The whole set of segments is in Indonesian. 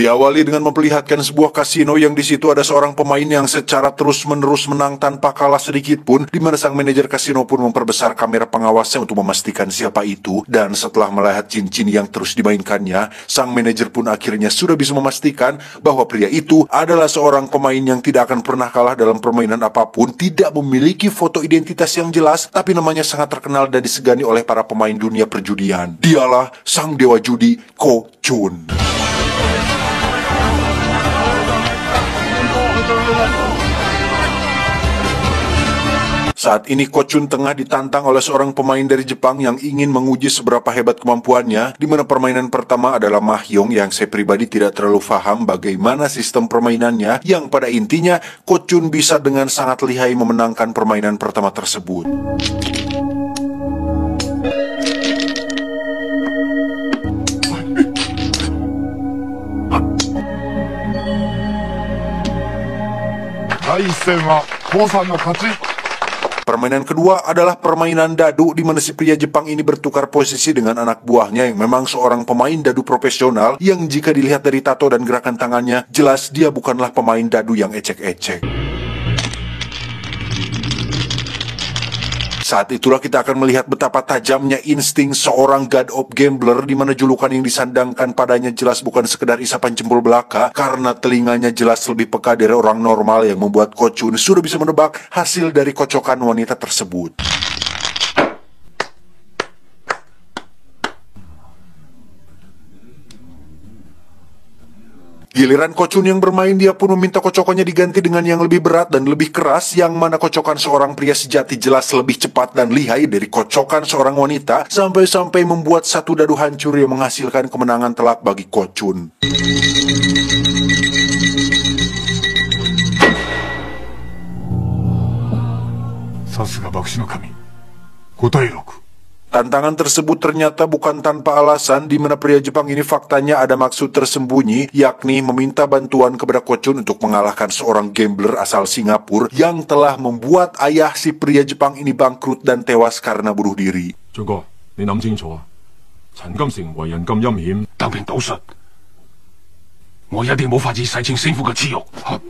Diawali dengan memperlihatkan sebuah kasino yang di situ ada seorang pemain yang secara terus-menerus menang tanpa kalah sedikit pun, di mana sang manajer kasino pun memperbesar kamera pengawasnya untuk memastikan siapa itu. Dan setelah melihat cincin yang terus dimainkannya, sang manajer pun akhirnya sudah bisa memastikan bahwa pria itu adalah seorang pemain yang tidak akan pernah kalah dalam permainan apapun, tidak memiliki foto identitas yang jelas, tapi namanya sangat terkenal dan disegani oleh para pemain dunia perjudian. Dialah sang dewa judi, Ko Chun. Saat ini Ko Chun tengah ditantang oleh seorang pemain dari Jepang yang ingin menguji seberapa hebat kemampuannya, di mana permainan pertama adalah Mahjong yang saya pribadi tidak terlalu paham bagaimana sistem permainannya, yang pada intinya Ko Chun bisa dengan sangat lihai memenangkan permainan pertama tersebut. Permainan kedua adalah permainan dadu, di mana si pria Jepang ini bertukar posisi dengan anak buahnya yang memang seorang pemain dadu profesional, yang jika dilihat dari tato dan gerakan tangannya, jelas dia bukanlah pemain dadu yang ecek-ecek. Saat itulah kita akan melihat betapa tajamnya insting seorang god of gambler, di mana julukan yang disandangkan padanya jelas bukan sekedar isapan jempol belaka, karena telinganya jelas lebih peka dari orang normal, yang membuat Ko Chun sudah bisa menebak hasil dari kocokan wanita tersebut. Giliran Ko Chun yang bermain, dia pun meminta kocokannya diganti dengan yang lebih berat dan lebih keras, yang mana kocokan seorang pria sejati jelas lebih cepat dan lihai dari kocokan seorang wanita, sampai-sampai membuat satu dadu hancur yang menghasilkan kemenangan telak bagi Ko Chun. Sasuga Bakushi no Kami, Kotaeroku. Tantangan tersebut ternyata bukan tanpa alasan, di mana pria Jepang ini faktanya ada maksud tersembunyi, yakni meminta bantuan kepada Ko Chun untuk mengalahkan seorang gambler asal Singapura yang telah membuat ayah si pria Jepang ini bangkrut dan tewas karena bunuh diri. Joko, ni諗清楚啊，陳金城為人咁陰險，特別賭術。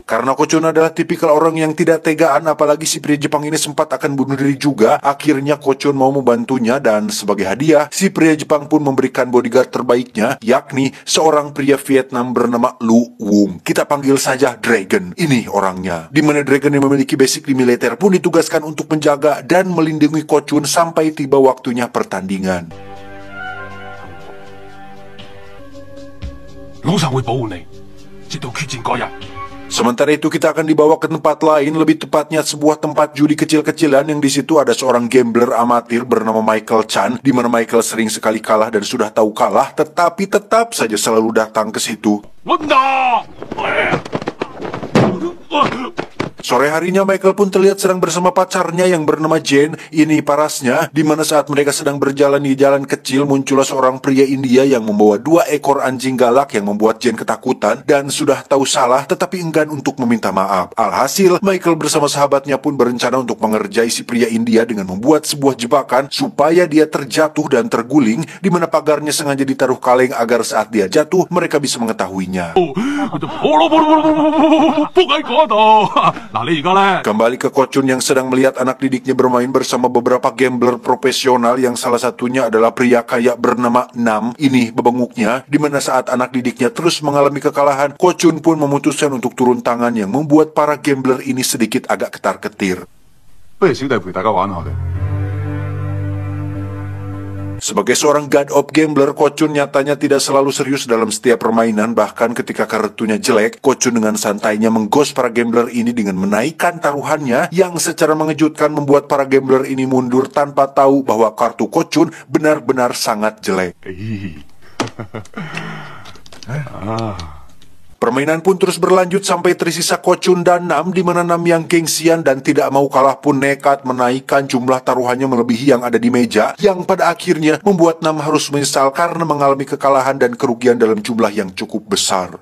Karena Ko Chun adalah tipikal orang yang tidak tegaan, apalagi si pria Jepang ini sempat akan bunuh diri juga. Akhirnya Ko Chun mau membantunya, dan sebagai hadiah si pria Jepang pun memberikan bodyguard terbaiknya, yakni seorang pria Vietnam bernama Lu Wung. Kita panggil saja Dragon. Ini orangnya. Di mana Dragon yang memiliki basic di militer pun ditugaskan untuk menjaga dan melindungi Ko Chun sampai tiba waktunya pertandingan. Sementara itu kita akan dibawa ke tempat lain, lebih tepatnya sebuah tempat judi kecil-kecilan, yang di situ ada seorang gambler amatir bernama Michael Chan, di mana Michael sering sekali kalah dan sudah tahu kalah, tetapi tetap saja selalu datang ke situ. Sore harinya Michael pun terlihat sedang bersama pacarnya yang bernama Jane. Ini parasnya, di mana saat mereka sedang berjalan di jalan kecil, muncullah seorang pria India yang membawa 2 ekor anjing galak yang membuat Jane ketakutan dan sudah tahu salah tetapi enggan untuk meminta maaf. Alhasil, Michael bersama sahabatnya pun berencana untuk mengerjai si pria India dengan membuat sebuah jebakan supaya dia terjatuh dan terguling, di mana pagarnya sengaja ditaruh kaleng agar saat dia jatuh mereka bisa mengetahuinya. Kembali ke Ko Chun yang sedang melihat anak didiknya bermain bersama beberapa gambler profesional, yang salah satunya adalah pria kaya bernama Nam. Ini bebenguknya, di mana saat anak didiknya terus mengalami kekalahan, Ko Chun pun memutuskan untuk turun tangan, yang membuat para gambler ini sedikit agak ketar-ketir. Sebagai seorang god of gambler, Ko Chun nyatanya tidak selalu serius dalam setiap permainan. Bahkan ketika kartunya jelek, Ko Chun dengan santainya menggos para gambler ini dengan menaikkan taruhannya, yang secara mengejutkan membuat para gambler ini mundur tanpa tahu bahwa kartu Ko Chun benar-benar sangat jelek. Permainan pun terus berlanjut sampai tersisa Ko Chun dan Nam, di mana Nam yang gengsian dan tidak mau kalah pun nekat menaikkan jumlah taruhannya melebihi yang ada di meja, yang pada akhirnya membuat Nam harus menyesal karena mengalami kekalahan dan kerugian dalam jumlah yang cukup besar.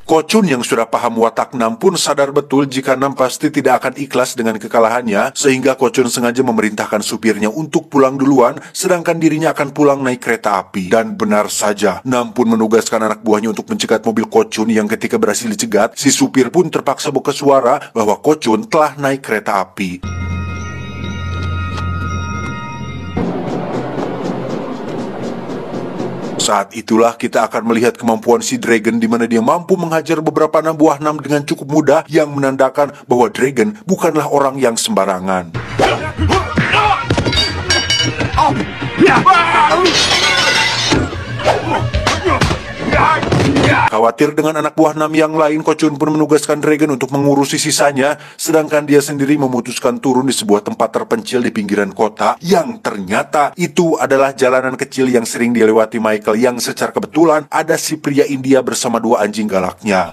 Ko Chun yang sudah paham watak Nam pun sadar betul jika Nam pasti tidak akan ikhlas dengan kekalahannya, sehingga Ko Chun sengaja memerintahkan supirnya untuk pulang duluan, sedangkan dirinya akan pulang naik kereta api. Dan benar saja, Nam pun menugaskan anak buahnya untuk mencegat mobil Ko Chun yang ketika berhasil dicegat, si supir pun terpaksa buka suara bahwa Ko Chun telah naik kereta api. Saat itulah kita akan melihat kemampuan si Dragon di mana dia mampu menghajar beberapa anak buah Nam dengan cukup mudah, yang menandakan bahwa Dragon bukanlah orang yang sembarangan. Khawatir dengan anak buah Nam yang lain, Ko Chun pun menugaskan Dragon untuk mengurusi sisanya, sedangkan dia sendiri memutuskan turun di sebuah tempat terpencil di pinggiran kota, yang ternyata itu adalah jalanan kecil yang sering dilewati Michael, yang secara kebetulan ada si pria India bersama dua anjing galaknya.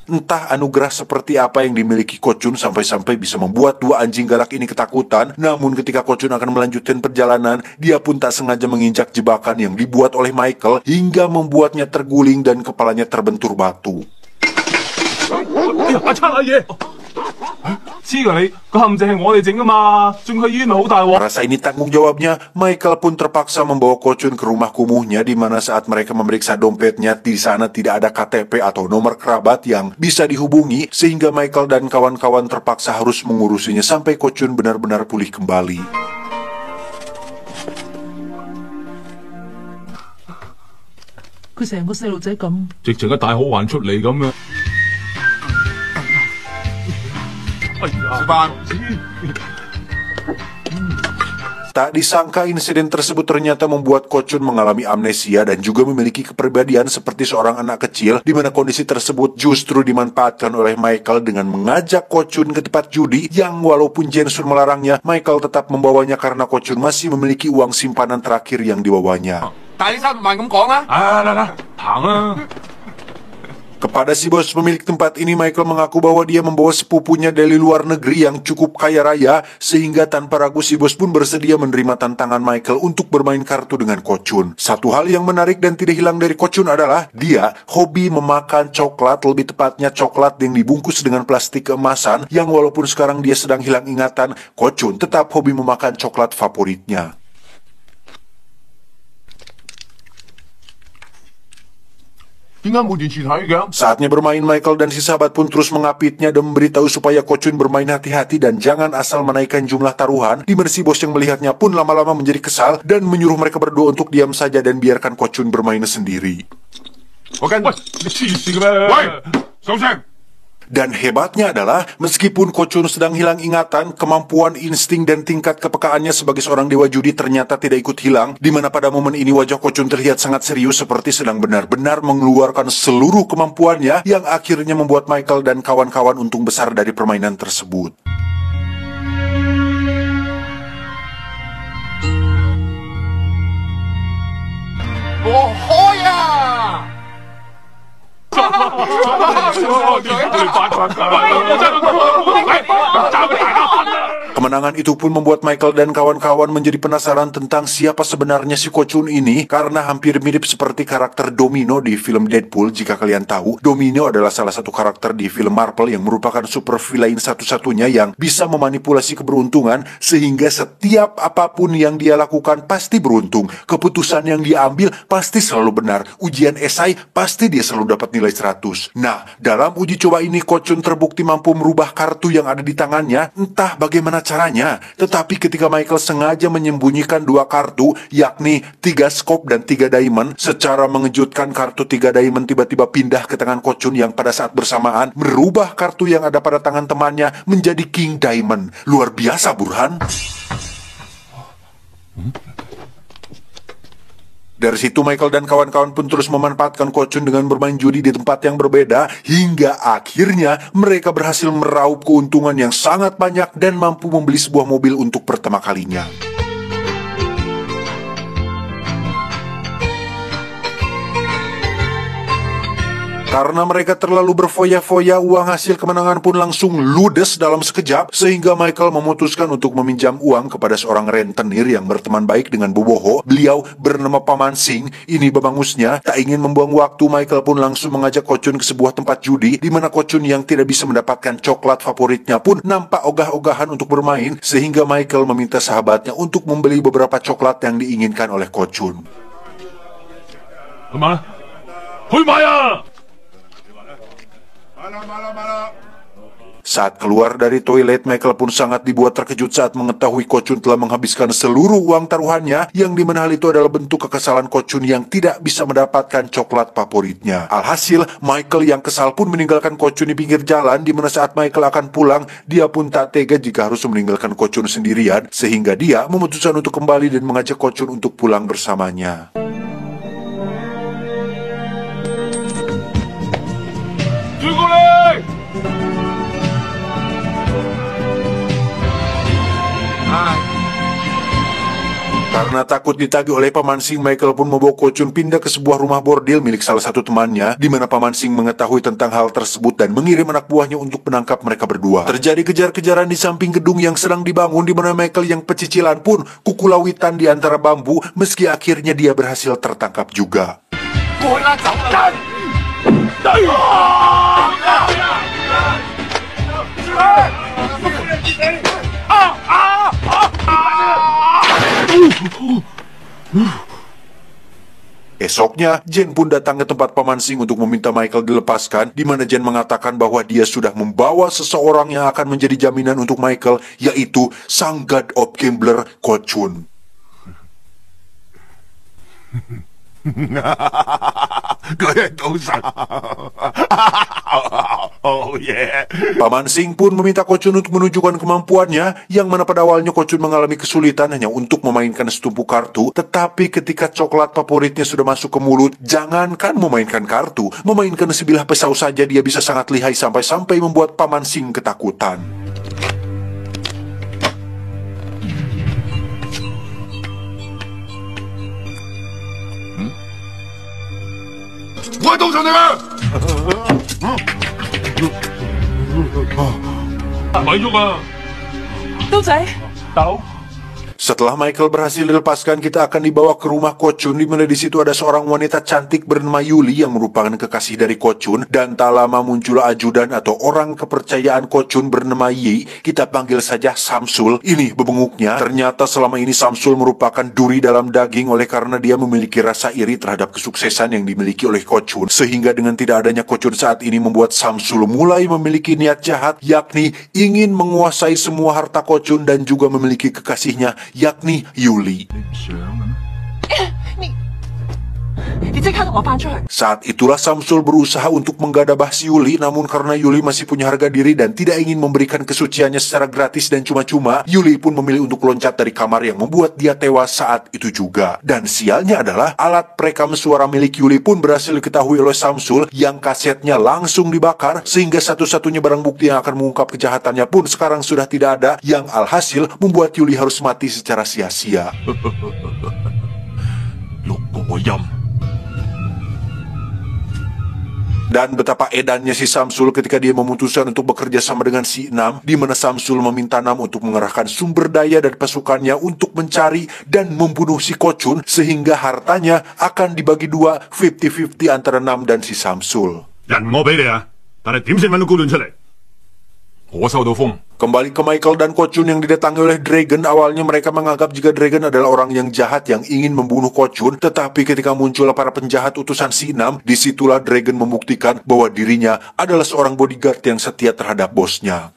Entah anugerah seperti apa yang dimiliki Ko Chun sampai-sampai bisa membuat dua anjing galak ini ketakutan. Namun ketika Ko Chun akan melanjutkan perjalanan, dia pun tak sengaja menginjak jebakan yang dibuat oleh Michael hingga membuatnya terguling dan kepalanya terbentur batu. Rasa ini tanggung jawabnya, Michael pun terpaksa membawa Ko Chun ke rumah kumuhnya, di mana saat mereka memeriksa dompetnya, di sana tidak ada KTP atau nomor kerabat yang bisa dihubungi, sehingga Michael dan kawan-kawan terpaksa harus mengurusinya sampai Ko Chun benar-benar pulih kembali. Tak disangka insiden tersebut ternyata membuat Ko Chun mengalami amnesia dan juga memiliki kepribadian seperti seorang anak kecil, di mana kondisi tersebut justru dimanfaatkan oleh Michael dengan mengajak Ko Chun ke tempat judi yang walaupun Jensun melarangnya, Michael tetap membawanya karena Ko Chun masih memiliki uang simpanan terakhir yang dibawanya. Kepada si bos pemilik tempat ini, Michael mengaku bahwa dia membawa sepupunya dari luar negeri yang cukup kaya raya, sehingga tanpa ragu si bos pun bersedia menerima tantangan Michael untuk bermain kartu dengan Ko Chun. Satu hal yang menarik dan tidak hilang dari Ko Chun adalah dia hobi memakan coklat, lebih tepatnya coklat yang dibungkus dengan plastik keemasan, yang walaupun sekarang dia sedang hilang ingatan, Ko Chun tetap hobi memakan coklat favoritnya. Saatnya bermain, Michael dan si sahabat pun terus mengapitnya dan memberitahu supaya Ko Chun bermain hati-hati dan jangan asal menaikkan jumlah taruhan, di mana si bos yang melihatnya pun lama-lama menjadi kesal dan menyuruh mereka berdua untuk diam saja dan biarkan Ko Chun bermain sendiri. Dan hebatnya adalah, meskipun Ko Chun sedang hilang ingatan, kemampuan insting dan tingkat kepekaannya sebagai seorang dewa judi ternyata tidak ikut hilang, di mana pada momen ini wajah Ko Chun terlihat sangat serius seperti sedang benar-benar mengeluarkan seluruh kemampuannya, yang akhirnya membuat Michael dan kawan-kawan untung besar dari permainan tersebut. Kemenangan itu pun membuat Michael dan kawan-kawan menjadi penasaran tentang siapa sebenarnya si Ko Chun ini, karena hampir mirip seperti karakter Domino di film Deadpool. Jika kalian tahu, Domino adalah salah satu karakter di film Marvel yang merupakan super villain satu-satunya yang bisa memanipulasi keberuntungan, sehingga setiap apapun yang dia lakukan pasti beruntung. Keputusan yang dia ambil pasti selalu benar. Ujian esai pasti dia selalu dapat nilai 100. Nah, dalam uji coba ini Ko Chun terbukti mampu merubah kartu yang ada di tangannya, entah bagaimana caranya. Tetapi ketika Michael sengaja menyembunyikan dua kartu, yakni 3 skop dan 3 diamond, secara mengejutkan kartu 3 diamond tiba-tiba pindah ke tangan Ko Chun yang pada saat bersamaan merubah kartu yang ada pada tangan temannya menjadi King Diamond. Luar biasa, Burhan. Dari situ Michael dan kawan-kawan pun terus memanfaatkan Ko Chun dengan bermain judi di tempat yang berbeda, hingga akhirnya mereka berhasil meraup keuntungan yang sangat banyak dan mampu membeli sebuah mobil untuk pertama kalinya. Karena mereka terlalu berfoya-foya, uang hasil kemenangan pun langsung ludes dalam sekejap, sehingga Michael memutuskan untuk meminjam uang kepada seorang rentenir yang berteman baik dengan Boboho. Beliau bernama Paman Sing. Ini babangusnya. Tak ingin membuang waktu, Michael pun langsung mengajak Ko-chun ke sebuah tempat judi, di mana Ko-chun yang tidak bisa mendapatkan coklat favoritnya pun nampak ogah-ogahan untuk bermain, sehingga Michael meminta sahabatnya untuk membeli beberapa coklat yang diinginkan oleh Ko-chun. Saat keluar dari toilet, Michael pun sangat dibuat terkejut saat mengetahui Ko-chun telah menghabiskan seluruh uang taruhannya, yang dimana hal itu adalah bentuk kekesalan Ko-chun yang tidak bisa mendapatkan coklat favoritnya. Alhasil, Michael yang kesal pun meninggalkan Ko-chun di pinggir jalan, dimana saat Michael akan pulang, dia pun tak tega jika harus meninggalkan Ko-chun sendirian, sehingga dia memutuskan untuk kembali dan mengajak Ko-chun untuk pulang bersamanya. Karena takut ditagih oleh Paman Sing, Michael pun membawa Ko-chun pindah ke sebuah rumah bordil milik salah satu temannya, di mana Paman Sing mengetahui tentang hal tersebut dan mengirim anak buahnya untuk menangkap mereka berdua. Terjadi kejar-kejaran di samping gedung yang sedang dibangun, di mana Michael yang pecicilan pun kukulawitan di antara bambu, meski akhirnya dia berhasil tertangkap juga. Esoknya, Jen pun datang ke tempat Paman Sing untuk meminta Michael dilepaskan, di mana Jen mengatakan bahwa dia sudah membawa seseorang yang akan menjadi jaminan untuk Michael, yaitu sang God of Gambler, Ko-chun. Paman Sing pun meminta Ko-chun untuk menunjukkan kemampuannya, yang mana pada awalnya Ko-chun mengalami kesulitan hanya untuk memainkan setumpuk kartu, tetapi ketika coklat favoritnya sudah masuk ke mulut, jangankan memainkan kartu, memainkan sebilah pisau saja dia bisa sangat lihai sampai-sampai membuat Paman Sing ketakutan. Setelah Michael berhasil dilepaskan, kita akan dibawa ke rumah Ko-chun, di mana di situ ada seorang wanita cantik bernama Yuli yang merupakan kekasih dari Ko-chun, dan tak lama muncul ajudan atau orang kepercayaan Ko-chun bernama Yi, kita panggil saja Samsul. Ini bebenguknya, ternyata selama ini Samsul merupakan duri dalam daging oleh karena dia memiliki rasa iri terhadap kesuksesan yang dimiliki oleh Ko-chun, sehingga dengan tidak adanya Ko-chun saat ini membuat Samsul mulai memiliki niat jahat, yakni ingin menguasai semua harta Ko-chun dan juga memiliki kekasihnya, yakni Yuli. Saat itulah Samsul berusaha untuk menggadabah si Yuli, namun karena Yuli masih punya harga diri dan tidak ingin memberikan kesuciannya secara gratis dan cuma-cuma, Yuli pun memilih untuk loncat dari kamar yang membuat dia tewas saat itu juga. Dan sialnya adalah alat perekam suara milik Yuli pun berhasil diketahui oleh Samsul, yang kasetnya langsung dibakar, sehingga satu-satunya barang bukti yang akan mengungkap kejahatannya pun sekarang sudah tidak ada, yang alhasil membuat Yuli harus mati secara sia-sia. Dan betapa edannya si Samsul ketika dia memutuskan untuk bekerja sama dengan si Nam, di mana Samsul meminta Nam untuk mengerahkan sumber daya dan pasukannya untuk mencari dan membunuh si Ko-chun, sehingga hartanya akan dibagi dua, 50-50 antara Nam dan si Samsul. Kembali ke Michael dan Ko-chun yang didatangi oleh Dragon. Awalnya mereka menganggap jika Dragon adalah orang yang jahat yang ingin membunuh Ko-chun, tetapi ketika muncul para penjahat utusan si Nam, disitulah Dragon membuktikan bahwa dirinya adalah seorang bodyguard yang setia terhadap bosnya.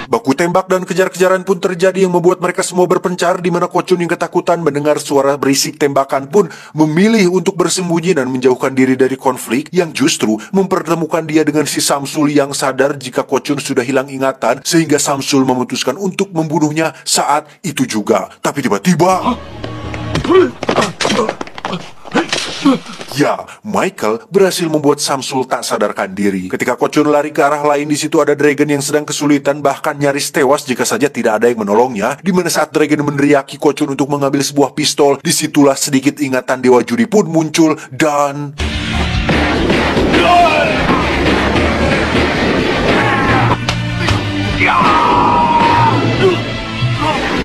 Baku tembak dan kejar-kejaran pun terjadi yang membuat mereka semua berpencar, di mana Ko-chun yang ketakutan mendengar suara berisik tembakan pun memilih untuk bersembunyi dan menjauhkan diri dari konflik, yang justru mempertemukan dia dengan si Samsul yang sadar jika Ko-chun sudah hilang ingatan, sehingga Samsul memutuskan untuk membunuhnya saat itu juga. Tapi tiba-tiba Ya, Michael berhasil membuat Samsul tak sadarkan diri. Ketika Ko-chun lari ke arah lain, di situ ada Dragon yang sedang kesulitan, bahkan nyaris tewas jika saja tidak ada yang menolongnya. Di mana saat Dragon meneriaki Ko-chun untuk mengambil sebuah pistol, disitulah sedikit ingatan Dewa Judi pun muncul dan...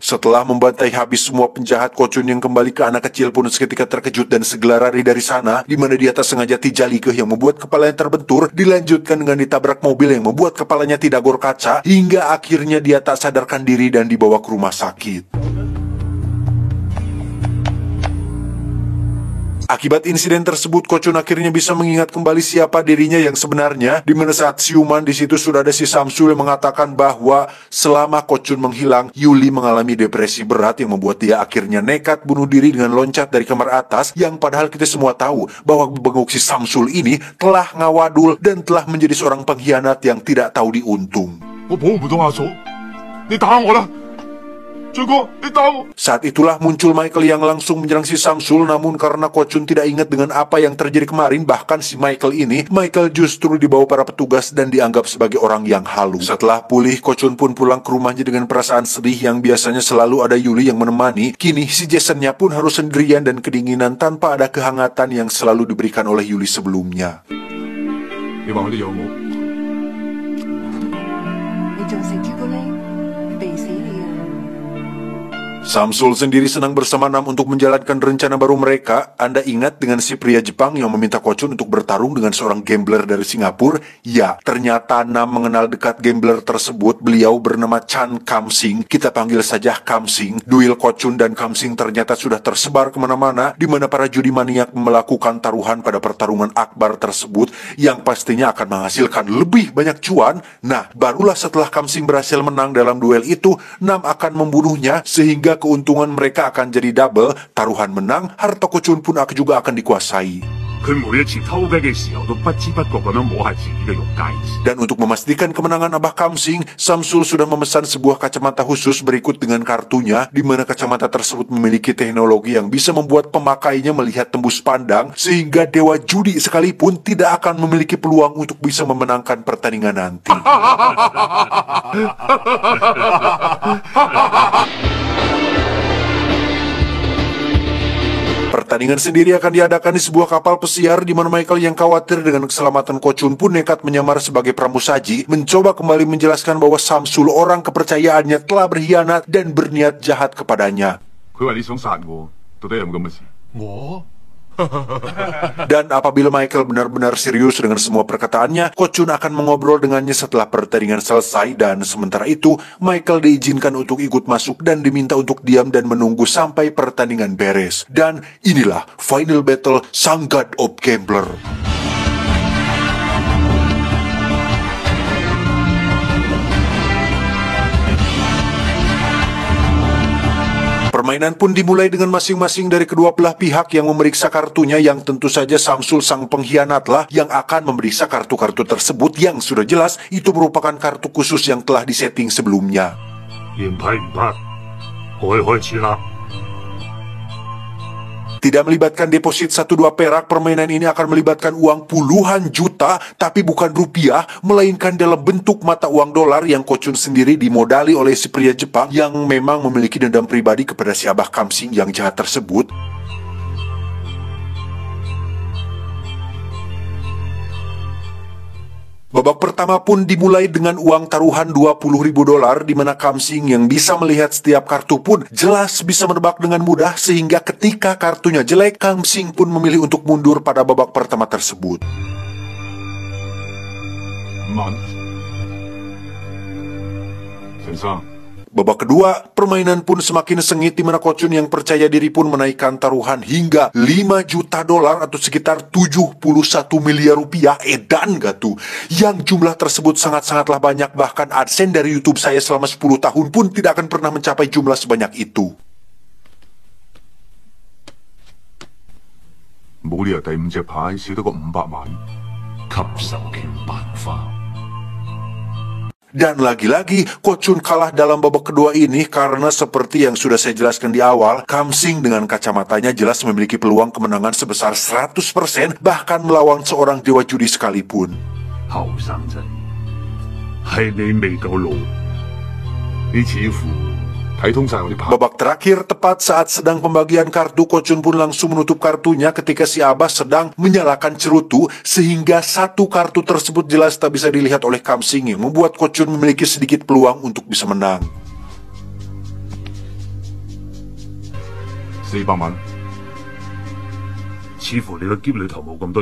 Setelah membantai habis semua penjahat, Ko-chun yang kembali ke anak kecil pun seketika terkejut dan segera lari dari sana, di mana dia tak sengaja tijalikeh yang membuat kepalanya terbentur, dilanjutkan dengan ditabrak mobil yang membuat kepalanya tidak gor kaca, hingga akhirnya dia tak sadarkan diri dan dibawa ke rumah sakit. Akibat insiden tersebut, Ko-chun akhirnya bisa mengingat kembali siapa dirinya yang sebenarnya, di mana saat siuman di situ sudah ada si Samsul yang mengatakan bahwa selama Ko-chun menghilang, Yuli mengalami depresi berat yang membuat dia akhirnya nekat bunuh diri dengan loncat dari kamar atas, yang padahal kita semua tahu bahwa benguk si Samsul ini telah ngawadul dan telah menjadi seorang pengkhianat yang tidak tahu diuntung. Saat itulah muncul Michael yang langsung menyerang si Samsul, namun karena Ko-chun tidak ingat dengan apa yang terjadi kemarin, bahkan si Michael justru dibawa para petugas dan dianggap sebagai orang yang halu. Setelah pulih, Ko-chun pun pulang ke rumahnya dengan perasaan sedih yang biasanya selalu ada Yuli yang menemani. Kini si Jasonnya pun harus sendirian dan kedinginan tanpa ada kehangatan yang selalu diberikan oleh Yuli sebelumnya. Samsul sendiri senang bersama Nam untuk menjalankan rencana baru mereka. Anda ingat dengan si pria Jepang yang meminta Ko-chun untuk bertarung dengan seorang gambler dari Singapura? Ya, ternyata Nam mengenal dekat gambler tersebut. Beliau bernama Chan Kam-sing. Kita panggil saja Kam-sing. Duel Ko-chun dan Kam-sing ternyata sudah tersebar kemana-mana, di mana para judi maniak melakukan taruhan pada pertarungan akbar tersebut, yang pastinya akan menghasilkan lebih banyak cuan. Nah, barulah setelah Kam-sing berhasil menang dalam duel itu, Nam akan membunuhnya, sehingga keuntungan mereka akan jadi double. Taruhan menang, harta Ko-chun pun juga akan dikuasai. Dan untuk memastikan kemenangan Abah Kam-sing, Samsul sudah memesan sebuah kacamata khusus berikut dengan kartunya, di mana kacamata tersebut memiliki teknologi yang bisa membuat pemakainya melihat tembus pandang, sehingga dewa judi sekalipun tidak akan memiliki peluang untuk bisa memenangkan pertandingan nanti. Pertandingan sendiri akan diadakan di sebuah kapal pesiar, di mana Michael yang khawatir dengan keselamatan Ko-chun pun nekat menyamar sebagai pramusaji, mencoba kembali menjelaskan bahwa Samsul orang kepercayaannya telah berkhianat dan berniat jahat kepadanya. Dan apabila Michael benar-benar serius dengan semua perkataannya, Ko-chun akan mengobrol dengannya setelah pertandingan selesai. Dan sementara itu, Michael diizinkan untuk ikut masuk dan diminta untuk diam dan menunggu sampai pertandingan beres. Dan inilah final battle Sang God of Gambler. Permainan pun dimulai dengan masing-masing dari kedua belah pihak yang memeriksa kartunya, yang tentu saja Samsul sang pengkhianatlah yang akan memeriksa kartu-kartu tersebut, yang sudah jelas itu merupakan kartu khusus yang telah disetting sebelumnya. Tidak melibatkan deposit 1-2 perak, permainan ini akan melibatkan uang puluhan juta, tapi bukan rupiah, melainkan dalam bentuk mata uang dolar yang Ko-chun sendiri dimodali oleh si pria Jepang yang memang memiliki dendam pribadi kepada si Abah Kam-sing yang jahat tersebut. Babak pertama pun dimulai dengan uang taruhan 20.000 dolar, di mana Kam-sing yang bisa melihat setiap kartu pun jelas bisa menebak dengan mudah, sehingga ketika kartunya jelek, Kam-sing pun memilih untuk mundur pada babak pertama tersebut. Babak kedua, permainan pun semakin sengit, di mana Ko-chun yang percaya diri pun menaikkan taruhan hingga 5 juta dolar atau sekitar 71 miliar rupiah. Edan gak tuh? Yang jumlah tersebut sangat-sangatlah banyak, bahkan AdSense dari YouTube saya selama 10 tahun pun tidak akan pernah mencapai jumlah sebanyak itu. Dan lagi-lagi, Ko Chun kalah dalam babak kedua ini karena seperti yang sudah saya jelaskan di awal, Kam Sing dengan kacamatanya jelas memiliki peluang kemenangan sebesar 100% bahkan melawan seorang dewa judi sekalipun. Babak terakhir, tepat saat sedang pembagian kartu, Ko Chun pun langsung menutup kartunya ketika si Abah sedang menyalakan cerutu, sehingga satu kartu tersebut jelas tak bisa dilihat oleh Kam Sing yang membuat Ko Chun memiliki sedikit peluang untuk bisa menang.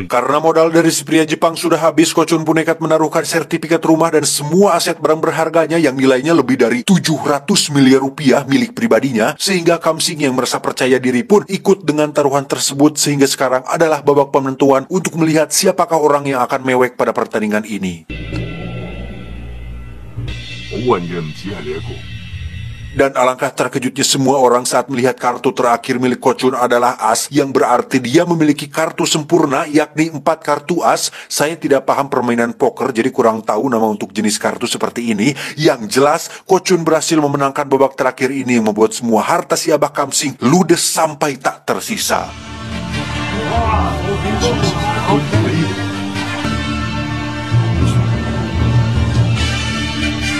Karena modal dari si pria Jepang sudah habis, Ko Chun pun nekat menaruhkan sertifikat rumah dan semua aset barang berharganya yang nilainya lebih dari 700 miliar rupiah milik pribadinya, sehingga Kam Sing yang merasa percaya diri pun ikut dengan taruhan tersebut, sehingga sekarang adalah babak penentuan untuk melihat siapakah orang yang akan mewek pada pertandingan ini. Dan alangkah terkejutnya semua orang saat melihat kartu terakhir milik Ko Chun adalah as, yang berarti dia memiliki kartu sempurna, yakni 4 kartu as. Saya tidak paham permainan poker, jadi kurang tahu nama untuk jenis kartu seperti ini. Yang jelas, Ko Chun berhasil memenangkan babak terakhir ini yang membuat semua harta si Abah Kam Sing ludes sampai tak tersisa.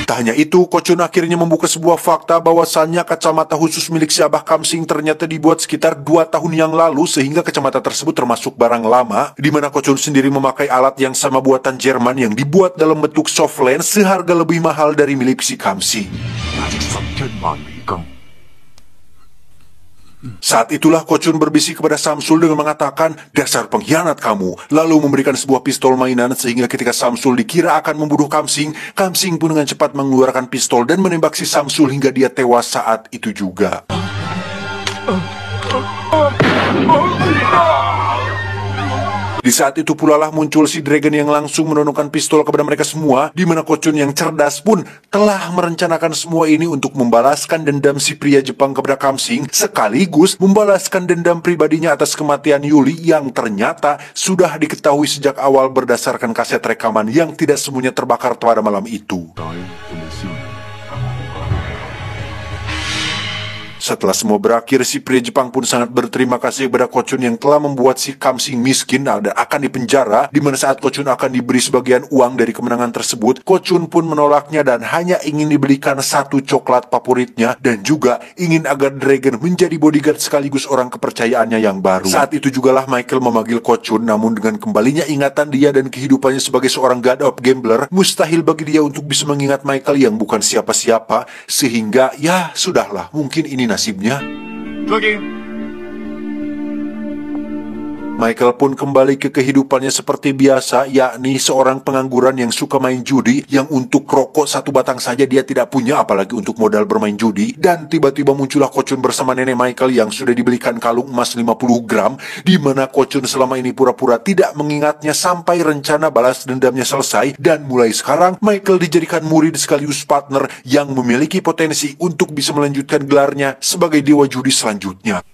Tak hanya itu, Ko Chun akhirnya membuka sebuah fakta bahwasannya kacamata khusus milik si Abah Kam Sing ternyata dibuat sekitar 2 tahun yang lalu, sehingga kacamata tersebut termasuk barang lama, di mana Ko Chun sendiri memakai alat yang sama buatan Jerman yang dibuat dalam bentuk soft lens seharga lebih mahal dari milik si Kam Sing. Saat itulah Ko Chun berbisik kepada Samsul dengan mengatakan, "Dasar pengkhianat kamu," lalu memberikan sebuah pistol mainan, sehingga ketika Samsul dikira akan membunuh Kam Sing, Kam Sing pun dengan cepat mengeluarkan pistol dan menembak si Samsul hingga dia tewas saat itu juga. Di saat itu pula lah muncul si Dragon yang langsung menodongkan pistol kepada mereka semua, di mana Ko Chun yang cerdas pun telah merencanakan semua ini untuk membalaskan dendam si pria Jepang kepada Kam Sing, sekaligus membalaskan dendam pribadinya atas kematian Yuli yang ternyata sudah diketahui sejak awal berdasarkan kaset rekaman yang tidak semuanya terbakar pada malam itu. Setelah semua berakhir, si pria Jepang pun sangat berterima kasih kepada Ko Chun yang telah membuat si Kam Sing miskin dan akan dipenjara, di mana saat Ko Chun akan diberi sebagian uang dari kemenangan tersebut, Ko Chun pun menolaknya dan hanya ingin dibelikan satu coklat favoritnya, dan juga ingin agar Dragon menjadi bodyguard sekaligus orang kepercayaannya yang baru. Saat itu jugalah Michael memanggil Ko Chun, namun dengan kembalinya ingatan dia dan kehidupannya sebagai seorang god of gambler, mustahil bagi dia untuk bisa mengingat Michael yang bukan siapa-siapa, sehingga ya sudahlah, mungkin ini nasibnya. Michael pun kembali ke kehidupannya seperti biasa, yakni seorang pengangguran yang suka main judi, yang untuk rokok satu batang saja dia tidak punya, apalagi untuk modal bermain judi. Dan tiba-tiba muncullah Ko Chun bersama nenek Michael yang sudah dibelikan kalung emas 50 gram, di mana Ko Chun selama ini pura-pura tidak mengingatnya sampai rencana balas dendamnya selesai. Dan mulai sekarang, Michael dijadikan murid sekaligus partner yang memiliki potensi untuk bisa melanjutkan gelarnya sebagai dewa judi selanjutnya.